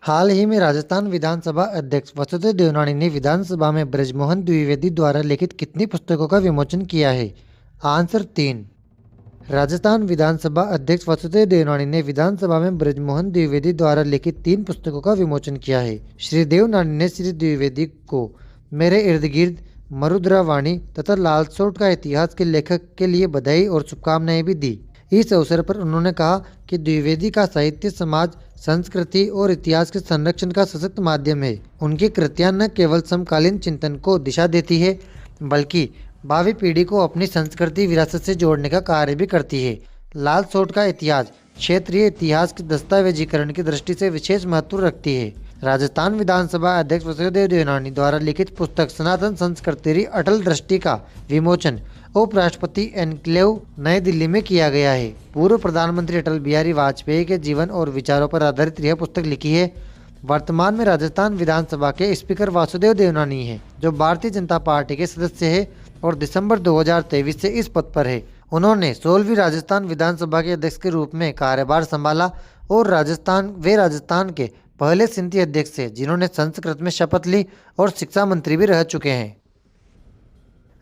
हाल ही में राजस्थान विधानसभा अध्यक्ष वसुदेव देवनानी ने विधानसभा में ब्रजमोहन द्विवेदी द्वारा लिखित कितनी पुस्तकों का विमोचन किया है? आंसर 3। राजस्थान विधानसभा अध्यक्ष वसुदेव देवनानी ने विधानसभा में ब्रजमोहन द्विवेदी द्वारा लिखित 3 पुस्तकों का विमोचन किया है। श्री देवनानी ने श्री द्विवेदी को मेरे इर्द गिर्द, मरुद्रा वाणी तथा लालसोट का इतिहास के लेखक के लिए बधाई और शुभकामनाएं भी दी। इस अवसर पर उन्होंने कहा कि द्विवेदी का साहित्य समाज, संस्कृति और इतिहास के संरक्षण का सशक्त माध्यम है। उनकी कृतियां न केवल समकालीन चिंतन को दिशा देती है, बल्कि भावी पीढ़ी को अपनी संस्कृति विरासत से जोड़ने का कार्य भी करती है। लालसोट का इतिहास क्षेत्रीय इतिहास के दस्तावेजीकरण की दृष्टि से विशेष महत्व रखती है। राजस्थान विधानसभा अध्यक्ष वसुदेव देवनानी द्वारा लिखित पुस्तक सनातन संस्कृति अटल दृष्टि का विमोचन उपराष्ट्रपति एनक्लेव नई दिल्ली में किया गया है। पूर्व प्रधानमंत्री अटल बिहारी वाजपेयी के जीवन और विचारों पर आधारित यह पुस्तक लिखी है। वर्तमान में राजस्थान विधानसभा के स्पीकर वासुदेव देवनानी हैं, जो भारतीय जनता पार्टी के सदस्य है और दिसंबर 2023 से इस पद पर है। उन्होंने 16वीं राजस्थान विधानसभा के अध्यक्ष के रूप में कार्यभार संभाला और राजस्थान के पहले सिंधी अध्यक्ष है जिन्होंने संस्कृत में शपथ ली और शिक्षा मंत्री भी रह चुके हैं।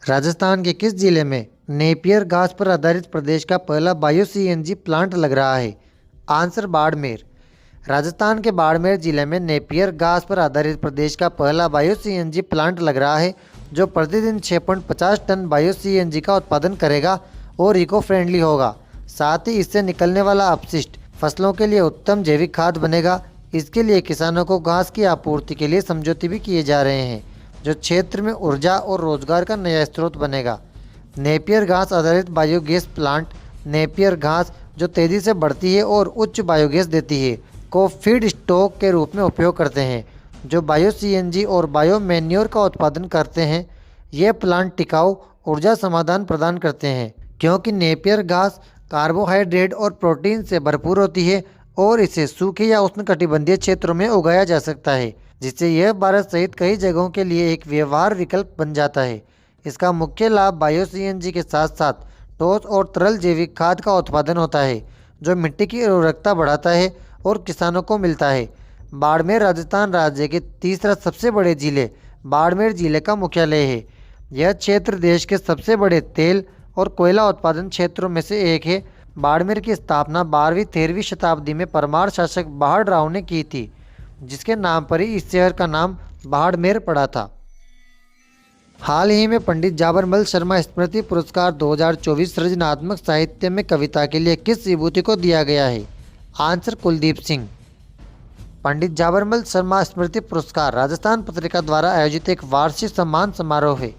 राजस्थान के किस जिले में नेपियर घास पर आधारित प्रदेश का पहला बायो सीएनजी प्लांट लग रहा है? आंसर बाड़मेर। राजस्थान के बाड़मेर जिले में नेपियर घास पर आधारित प्रदेश का पहला बायो सीएनजी प्लांट लग रहा है, जो प्रतिदिन 6.50 टन बायो सीएनजी का उत्पादन करेगा और इको फ्रेंडली होगा। साथ ही इससे निकलने वाला अपशिष्ट फसलों के लिए उत्तम जैविक खाद बनेगा। इसके लिए किसानों को घास की आपूर्ति के लिए समझौते भी किए जा रहे हैं, जो क्षेत्र में ऊर्जा और रोजगार का नया स्रोत बनेगा। नेपियर घास आधारित बायोगैस प्लांट नेपियर घास, जो तेज़ी से बढ़ती है और उच्च बायोगैस देती है, को फीड स्टॉक के रूप में उपयोग करते हैं, जो बायो सीएनजी और बायो मैन्योर का उत्पादन करते हैं। ये प्लांट टिकाऊ ऊर्जा समाधान प्रदान करते हैं, क्योंकि नेपियर घास कार्बोहाइड्रेट और प्रोटीन से भरपूर होती है और इसे सूखे या उष्णकटिबंधीय क्षेत्रों में उगाया जा सकता है, जिससे यह भारत सहित कई जगहों के लिए एक व्यवहार विकल्प बन जाता है। इसका मुख्य लाभ बायो सीएनजी के साथ साथ ठोस और तरल जैविक खाद का उत्पादन होता है, जो मिट्टी की उर्वरकता बढ़ाता है और किसानों को मिलता है। बाड़मेर राजस्थान राज्य के तीसरा सबसे बड़े जिले बाड़मेर जिले का मुख्यालय है। यह क्षेत्र देश के सबसे बड़े तेल और कोयला उत्पादन क्षेत्रों में से एक है। बाड़मेर की स्थापना 12वीं-13वीं शताब्दी में परमार शासक बहाड़ राव ने की थी, जिसके नाम पर ही इस शहर का नाम बाड़मेर पड़ा था। हाल ही में पंडित जाबरमल शर्मा स्मृति पुरस्कार 2024 सृजनात्मक साहित्य में कविता के लिए किस विभूति को दिया गया है? आंसर कुलदीप सिंह। पंडित जाबरमल शर्मा स्मृति पुरस्कार राजस्थान पत्रिका द्वारा आयोजित एक वार्षिक सम्मान समारोह है,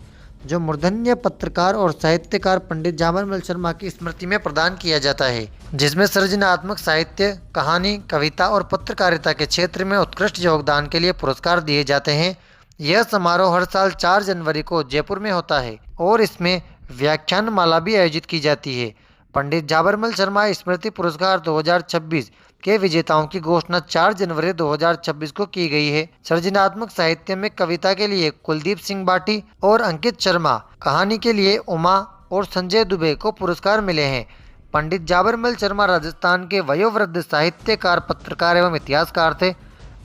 जो मूर्धन्य पत्रकार और साहित्यकार पंडित जाबरमल शर्मा की स्मृति में प्रदान किया जाता है, जिसमें सृजनात्मक साहित्य, कहानी, कविता और पत्रकारिता के क्षेत्र में उत्कृष्ट योगदान के लिए पुरस्कार दिए जाते हैं। यह समारोह हर साल 4 जनवरी को जयपुर में होता है और इसमें व्याख्यानमाला भी आयोजित की जाती है। पंडित जाबरमल शर्मा स्मृति पुरस्कार 2026 के विजेताओं की घोषणा 4 जनवरी 2026 को की गई है। सृजनात्मक साहित्य में कविता के लिए कुलदीप सिंह बाटी और अंकित शर्मा, कहानी के लिए उमा और संजय दुबे को पुरस्कार मिले हैं। पंडित जाबरमल शर्मा राजस्थान के वयोवृद्ध साहित्यकार, पत्रकार एवं इतिहासकार थे।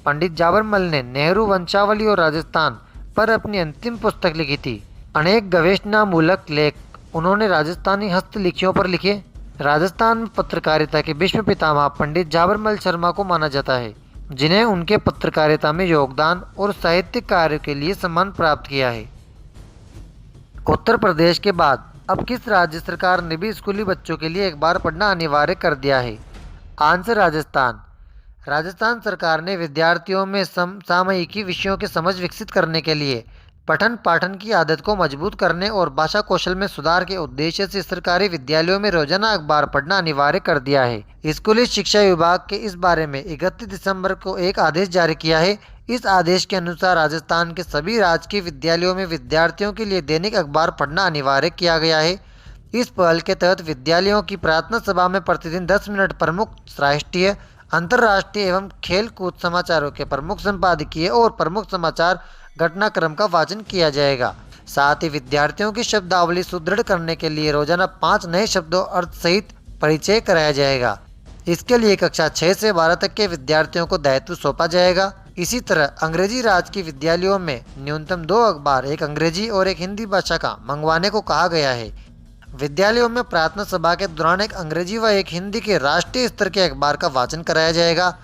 पंडित जाबरमल ने नेहरू वंशावली और राजस्थान पर अपनी अंतिम पुस्तक लिखी थी। अनेक गवेषणामूलक लेख उन्होंने राजस्थानी हस्तलिखियों पर लिखे। राजस्थान में पत्रकारिता के विश्व पितामह पंडित जाबरमल शर्मा को माना जाता है, जिन्हें उनके पत्रकारिता में योगदान और साहित्यिक कार्य के लिए सम्मान प्राप्त किया है। उत्तर प्रदेश के बाद अब किस राज्य सरकार ने भी स्कूली बच्चों के लिए एक बार पढ़ना अनिवार्य कर दिया है? आंसर राजस्थान। राजस्थान सरकार ने विद्यार्थियों में सामयिकी विषयों की समझ विकसित करने के लिए पठन पाठन की आदत को मजबूत करने और भाषा कौशल में सुधार के उद्देश्य से सरकारी विद्यालयों में रोजाना अखबार पढ़ना अनिवार्य कर दिया है। स्कूली शिक्षा विभाग के इस बारे में 31 दिसंबर को एक आदेश जारी किया है। इस आदेश के अनुसार राजस्थान के सभी राजकीय विद्यालयों में विद्यार्थियों के लिए दैनिक अखबार पढ़ना अनिवार्य किया गया है। इस पहल के तहत विद्यालयों की प्रार्थना सभा में प्रतिदिन 10 मिनट प्रमुख राष्ट्रीय, अंतर्राष्ट्रीय एवं खेल कूद समाचारों के प्रमुख संपादकीय और प्रमुख समाचार घटनाक्रम का वाचन किया जाएगा। साथ ही विद्यार्थियों की शब्दावली सुदृढ़ करने के लिए रोजाना 5 नए शब्दों अर्थ सहित परिचय कराया जाएगा। इसके लिए कक्षा 6 से 12 तक के विद्यार्थियों को दायित्व सौंपा जाएगा। इसी तरह अंग्रेजी राज के विद्यालयों में न्यूनतम 2 अखबार, एक अंग्रेजी और एक हिंदी भाषा का मंगवाने को कहा गया है। विद्यालयों में प्रार्थना सभा के दौरान एक अंग्रेजी व एक हिंदी के राष्ट्रीय स्तर के अखबार का वाचन कराया जाएगा।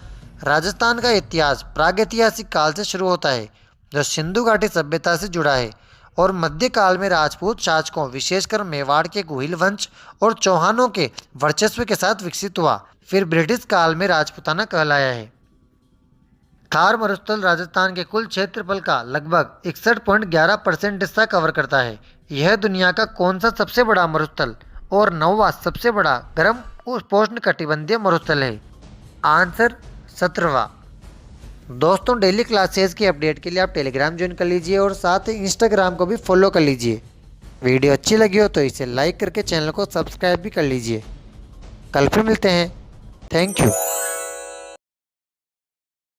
राजस्थान का इतिहास प्रागैतिहासिक काल से शुरू होता है, जो सिंधु घाटी सभ्यता से जुड़ा है और मध्यकाल में राजपूत शासकों, विशेषकर मेवाड़ के गोहिल वंश और चौहानों के वर्चस्व के साथ विकसित हुआ। फिर ब्रिटिश काल में राजपूताना कहलाया है। थार मरुस्थल राजस्थान के कुल क्षेत्रफल का लगभग 61.11% हिस्सा कवर करता है। यह दुनिया का कौन सा सबसे बड़ा मरुस्थल और 9वां सबसे बड़ा गर्म उपोष्ण कटिबंधीय मरुस्थल है? आंसर 17वां। दोस्तों, डेली क्लासेस की अपडेट के लिए आप टेलीग्राम ज्वाइन कर लीजिए और साथ ही इंस्टाग्राम को भी फॉलो कर लीजिए। वीडियो अच्छी लगी हो तो इसे लाइक करके चैनल को सब्सक्राइब भी कर लीजिए। कल फिर मिलते हैं। Thank you.